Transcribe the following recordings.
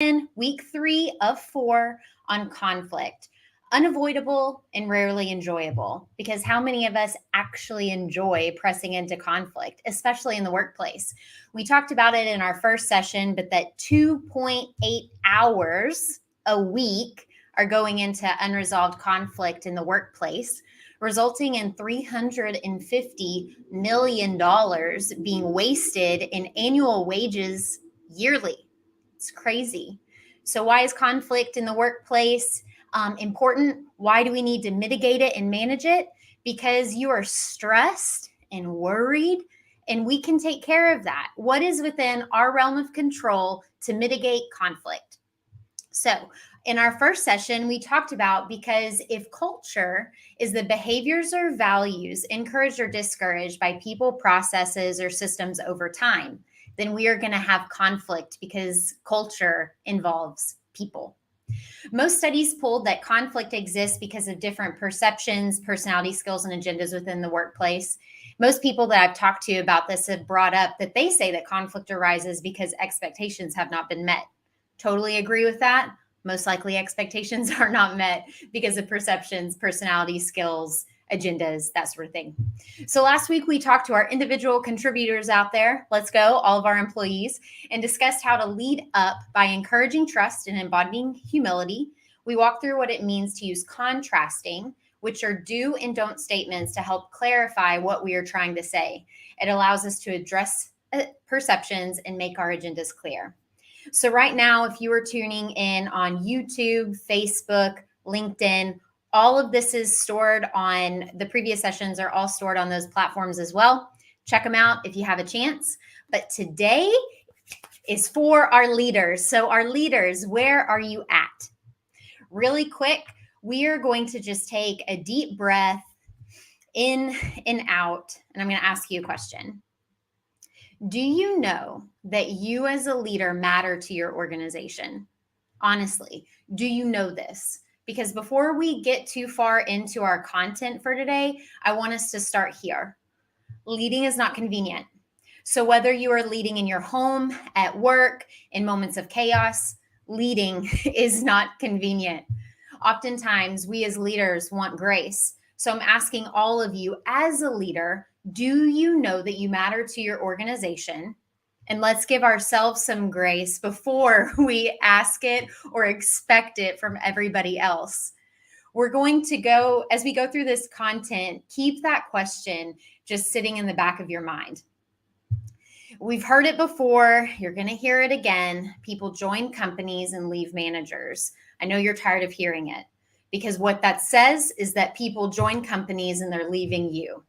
in week 3 of 4 on conflict. Unavoidable and rarely enjoyable, because how many of us actually enjoy pressing into conflict, especially in the workplace? We talked about it in our first session, but that 2.8 hours a week are going into unresolved conflict in the workplace, resulting in $350 million being wasted in annual wages yearly. It's crazy. So why is conflict in the workplace important? Why do we need to mitigate it and manage it? Because you are stressed and worried, and we can take care of that. What is within our realm of control to mitigate conflict? So in our first session, we talked about, because if culture is the behaviors or values encouraged or discouraged by people, processes, or systems over time, then we are going to have conflict, because culture involves people. Most studies pulled that conflict exists because of different perceptions, personality skills, and agendas within the workplace. Most people that I've talked to about this have brought up that they say that conflict arises because expectations have not been met. Totally agree with that. Most likely expectations are not met because of perceptions, personality skills, agendas, that sort of thing. So last week we talked to our individual contributors out there, let's go, all of our employees, and discussed how to lead up by encouraging trust and embodying humility. We walked through what it means to use contrasting, which are do and don't statements, to help clarify what we are trying to say. It allows us to address perceptions and make our agendas clear. So right now, if you are tuning in on YouTube, Facebook, LinkedIn, all of this is stored on the previous sessions, are all stored on those platforms as well. Check them out if you have a chance. But today is for our leaders. So our leaders, where are you at? Really quick, we are going to just take a deep breath in and out, and I'm going to ask you a question. Do you know that you as a leader matter to your organization? Honestly, do you know this? Because before we get too far into our content for today, I want us to start here. Leading is not convenient. So whether you are leading in your home, at work, in moments of chaos, leading is not convenient. Oftentimes, we as leaders want grace. So I'm asking all of you, as a leader, do you know that you matter to your organization? And let's give ourselves some grace before we ask it or expect it from everybody else. We're going to go, as we go through this content, keep that question just sitting in the back of your mind. We've heard it before. You're going to hear it again. People join companies and leave managers. I know you're tired of hearing it, because what that says is that people join companies and they're leaving you.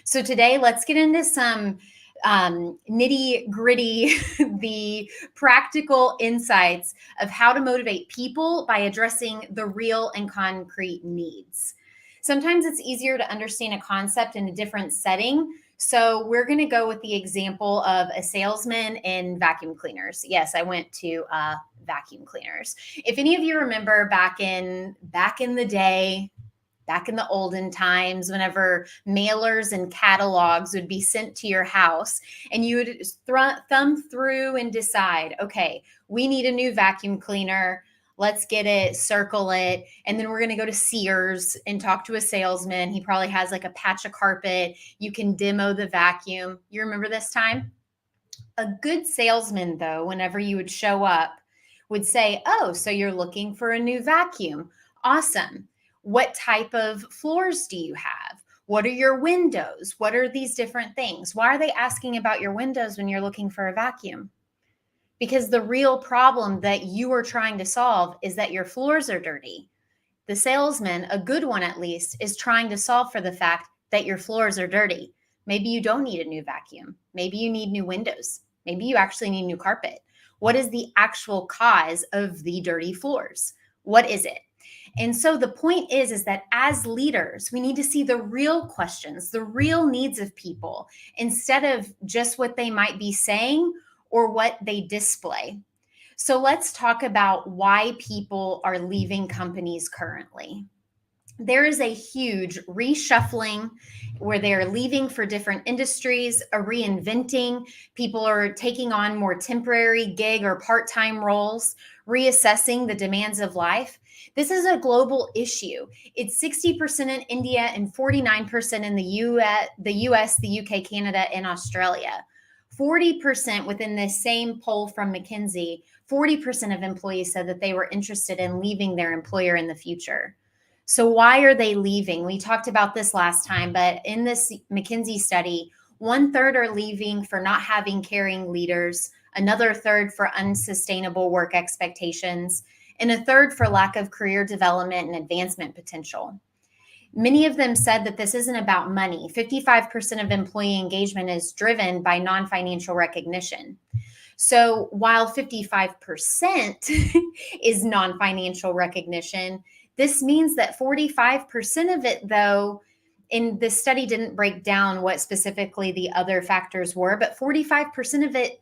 So today, let's get into some nitty gritty, the practical insights of how to motivate people by addressing the real and concrete needs. Sometimes it's easier to understand a concept in a different setting. So we're going to go with the example of a salesman in vacuum cleaners. Yes, I went to vacuum cleaners. If any of you remember back in the day, back in the olden times, whenever mailers and catalogs would be sent to your house, and you would thumb through and decide, okay, we need a new vacuum cleaner. Let's get it, circle it. And then we're going to go to Sears and talk to a salesman. He probably has like a patch of carpet. You can demo the vacuum. You remember this time? A good salesman, though, whenever you would show up, would say, oh, so you're looking for a new vacuum. Awesome. What type of floors do you have? What are your windows? What are these different things? Why are they asking about your windows when you're looking for a vacuum? Because the real problem that you are trying to solve is that your floors are dirty. The salesman, a good one at least, is trying to solve for the fact that your floors are dirty. Maybe you don't need a new vacuum. Maybe you need new windows. Maybe you actually need new carpet. What is the actual cause of the dirty floors? What is it? And so the point is that as leaders, we need to see the real questions, the real needs of people, instead of just what they might be saying or what they display. So let's talk about why people are leaving companies currently. there is a huge reshuffling where they're leaving for different industries, a reinventing. People are taking on more temporary gig or part-time roles, reassessing the demands of life. This is a global issue. It's 60% in India and 49% in the US, the UK, Canada, and Australia. 40% within this same poll from McKinsey, 40% of employees said that they were interested in leaving their employer in the future. So why are they leaving? We talked about this last time, but in this McKinsey study, 1/3 are leaving for not having caring leaders, another third for unsustainable work expectations, and a third for lack of career development and advancement potential. Many of them said that this isn't about money. 55% of employee engagement is driven by non-financial recognition. So while 55% is non-financial recognition, this means that 45% of it, though, in the study didn't break down what specifically the other factors were, but 45% of it,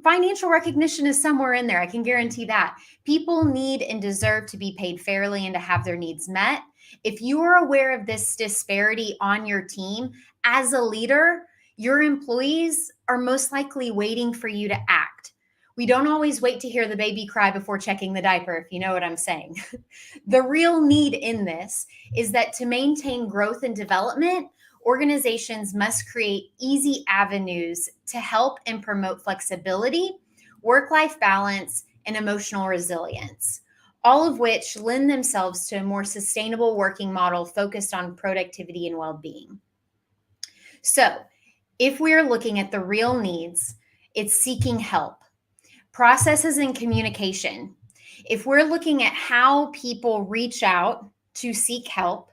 financial recognition is somewhere in there. I can guarantee that. People need and deserve to be paid fairly and to have their needs met. If you are aware of this disparity on your team, as a leader, your employees are most likely waiting for you to act. We don't always wait to hear the baby cry before checking the diaper, if you know what I'm saying. The real need in this is that to maintain growth and development, organizations must create easy avenues to help and promote flexibility, work-life balance, and emotional resilience, all of which lend themselves to a more sustainable working model focused on productivity and well-being. So, if we're looking at the real needs, it's seeking help. Processes and communication. If we're looking at how people reach out to seek help,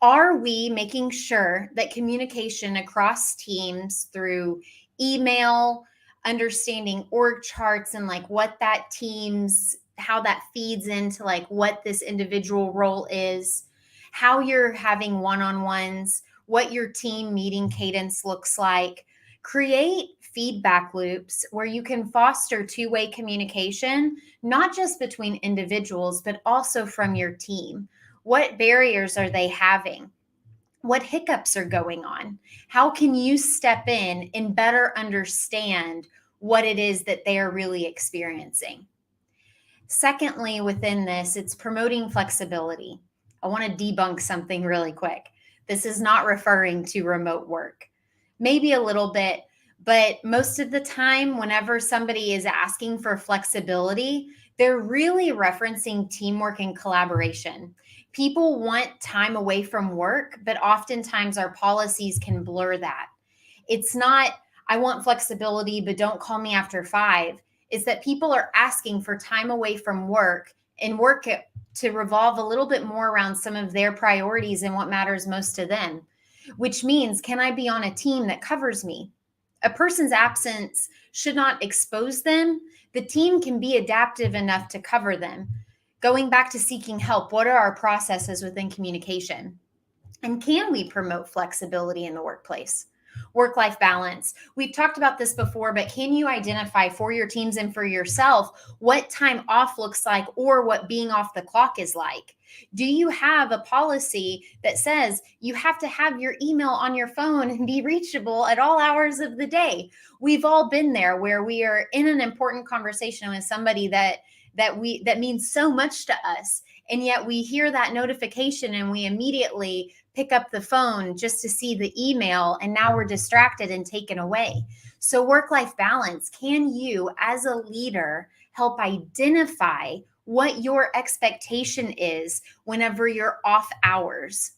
are we making sure that communication across teams through email, understanding org charts and like what that team's, how that feeds into like what this individual role is, how you're having one-on-ones, what your team meeting cadence looks like. Create feedback loops where you can foster two-way communication, not just between individuals, but also from your team. What barriers are they having? What hiccups are going on? How can you step in and better understand what it is that they are really experiencing? Secondly, within this, it's promoting flexibility. I want to debunk something really quick. This is not referring to remote work. Maybe a little bit, but most of the time, whenever somebody is asking for flexibility, they're really referencing teamwork and collaboration. People want time away from work, but oftentimes our policies can blur that. It's not, I want flexibility, but don't call me after 5. It's that people are asking for time away from work and work to revolve a little bit more around some of their priorities and what matters most to them, which means, can I be on a team that covers me? A person's absence should not expose them. The team can be adaptive enough to cover them. Going back to seeking help, what are our processes within communication? And can we promote flexibility in the workplace? Work-life balance. We've talked about this before, but can you identify for your teams and for yourself what time off looks like or what being off the clock is like? Do you have a policy that says you have to have your email on your phone and be reachable at all hours of the day? We've all been there where we are in an important conversation with somebody that means so much to us, and yet we hear that notification and we immediately pick up the phone just to see the email, and now we're distracted and taken away. So work-life balance, can you as a leader help identify what your expectation is whenever you're off hours?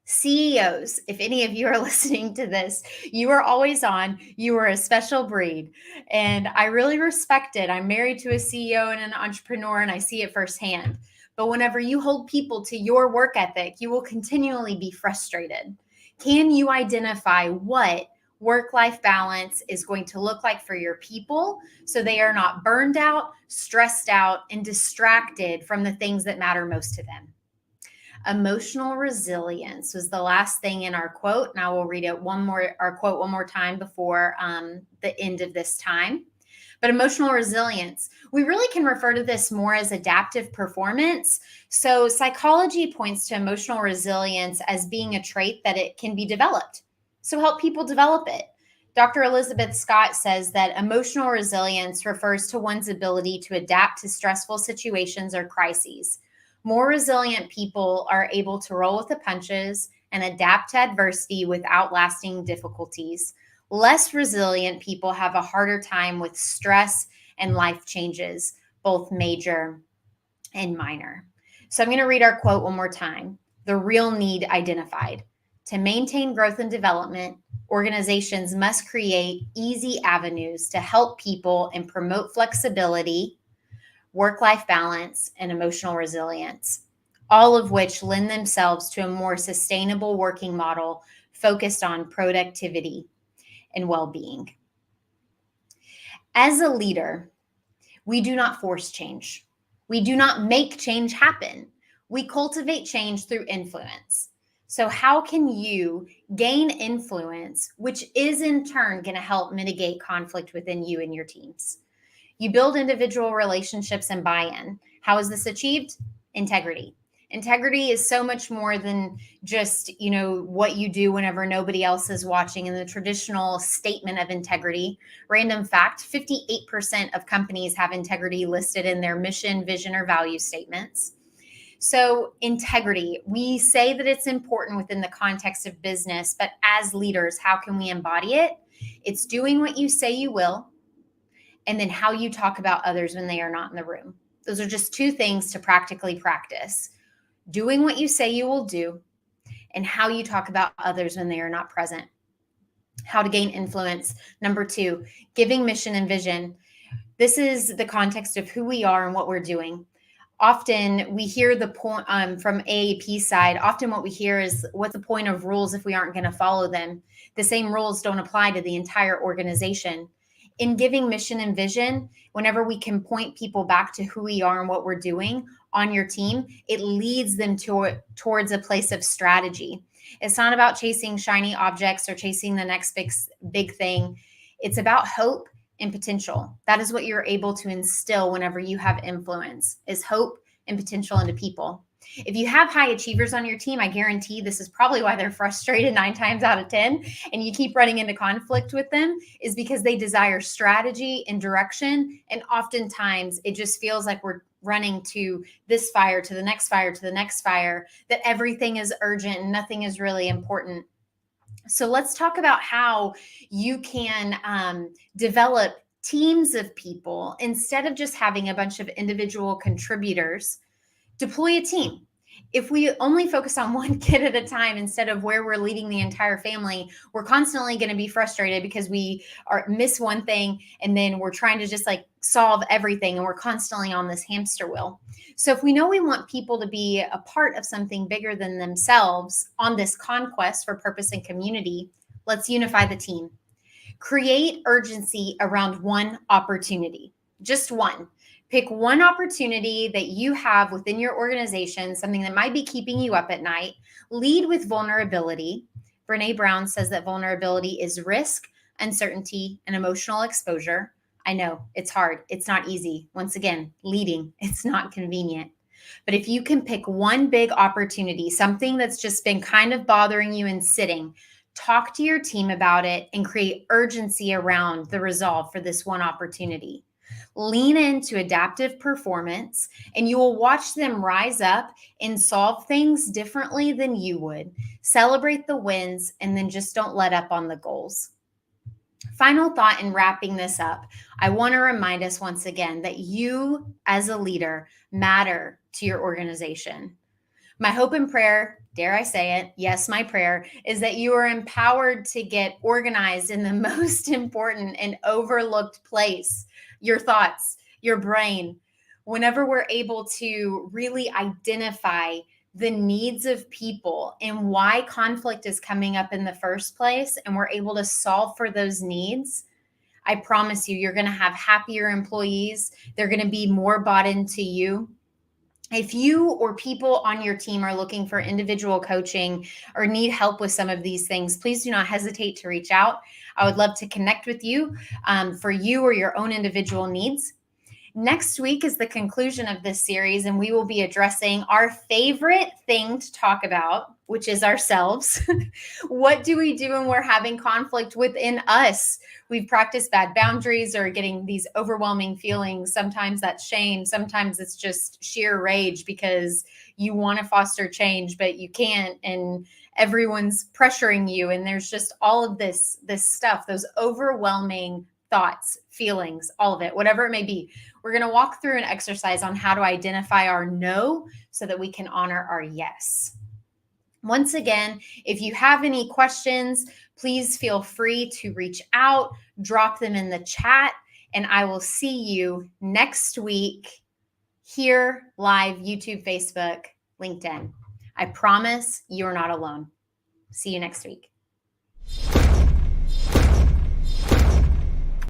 CEOs, if any of you are listening to this, you are always on. You are a special breed. And I really respect it. I'm married to a CEO and an entrepreneur, and I see it firsthand. But whenever you hold people to your work ethic, you will continually be frustrated. Can you identify what work-life balance is going to look like for your people so they are not burned out, stressed out, and distracted from the things that matter most to them? Emotional resilience was the last thing in our quote, and I will read it our quote one more time before the end of this time. But emotional resilience, we really can refer to this more as adaptive performance. So psychology points to emotional resilience as being a trait that it can be developed. So help people develop it. Dr. Elizabeth Scott says that emotional resilience refers to one's ability to adapt to stressful situations or crises. More resilient people are able to roll with the punches and adapt to adversity without lasting difficulties. Less resilient people have a harder time with stress and life changes, both major and minor. So I'm going to read our quote one more time. The real need identified. To maintain growth and development, organizations must create easy avenues to help people and promote flexibility, work-life balance, and emotional resilience, all of which lend themselves to a more sustainable working model focused on productivity and well-being. As a leader, we do not force change. We do not make change happen. We cultivate change through influence. So how can you gain influence, which is in turn going to help mitigate conflict within you and your teams? You build individual relationships and buy-in. How is this achieved? Integrity. Integrity is so much more than just, what you do whenever nobody else is watching. In the traditional statement of integrity, random fact, 58% of companies have integrity listed in their mission, vision, or value statements. So integrity, we say that it's important within the context of business, but as leaders, how can we embody it? It's doing what you say you will, and then how you talk about others when they are not in the room. Those are just two things to practically practice. Doing what you say you will do, and how you talk about others when they are not present. How to gain influence. Number 2, giving mission and vision. This is the context of who we are and what we're doing. Often we hear the point from AAP side. Often what we hear is, what's the point of rules if we aren't going to follow them? The same rules don't apply to the entire organization. In giving mission and vision, whenever we can point people back to who we are and what we're doing on your team, it leads them towards a place of strategy. It's not about chasing shiny objects or chasing the next big thing. It's about hope and potential. That is what you're able to instill whenever you have influence, is hope and potential into people. If you have high achievers on your team, I guarantee this is probably why they're frustrated 9 times out of 10, and you keep running into conflict with them, is because they desire strategy and direction. And oftentimes it just feels like we're running to this fire, to the next fire, to the next fire, that everything is urgent and nothing is really important. So let's talk about how you can develop teams of people instead of just having a bunch of individual contributors. Deploy a team. If we only focus on one kid at a time instead of where we're leading the entire family, we're constantly going to be frustrated because we miss one thing, and then we're trying to just solve everything, and we're constantly on this hamster wheel. So if we know we want people to be a part of something bigger than themselves on this conquest for purpose and community, let's unify the team. Create urgency around one opportunity, just one. Pick one opportunity that you have within your organization, something that might be keeping you up at night. Lead with vulnerability. Brené Brown says that vulnerability is risk, uncertainty, and emotional exposure. I know it's hard. It's not easy. Once again, leading, it's not convenient. But if you can pick one big opportunity, something that's just been kind of bothering you and sitting, talk to your team about it and create urgency around the resolve for this one opportunity. Lean into adaptive performance, and you will watch them rise up and solve things differently than you would. Celebrate the wins, and then just don't let up on the goals. Final thought in wrapping this up, I want to remind us once again that you as a leader matter to your organization. My hope and prayer, dare I say it, yes, my prayer, is that you are empowered to get organized in the most important and overlooked place, your thoughts, your brain. Whenever we're able to really identify the needs of people and why conflict is coming up in the first place, and we're able to solve for those needs, I promise you, you're going to have happier employees. They're going to be more bought into you. If you or people on your team are looking for individual coaching or need help with some of these things, please do not hesitate to reach out. I would love to connect with you for you or your own individual needs. Next week is the conclusion of this series, and we will be addressing our favorite thing to talk about, which is ourselves. What do we do when we're having conflict within us? We've practiced bad boundaries or getting these overwhelming feelings. Sometimes that's shame. Sometimes it's just sheer rage because you want to foster change, but you can't. And everyone's pressuring you. And there's just all of this stuff, those overwhelming thoughts, feelings, all of it, whatever it may be. We're going to walk through an exercise on how to identify our no so that we can honor our yes. Once again, if you have any questions, please feel free to reach out, drop them in the chat, and I will see you next week here live, YouTube, Facebook, LinkedIn. I promise you're not alone. See you next week.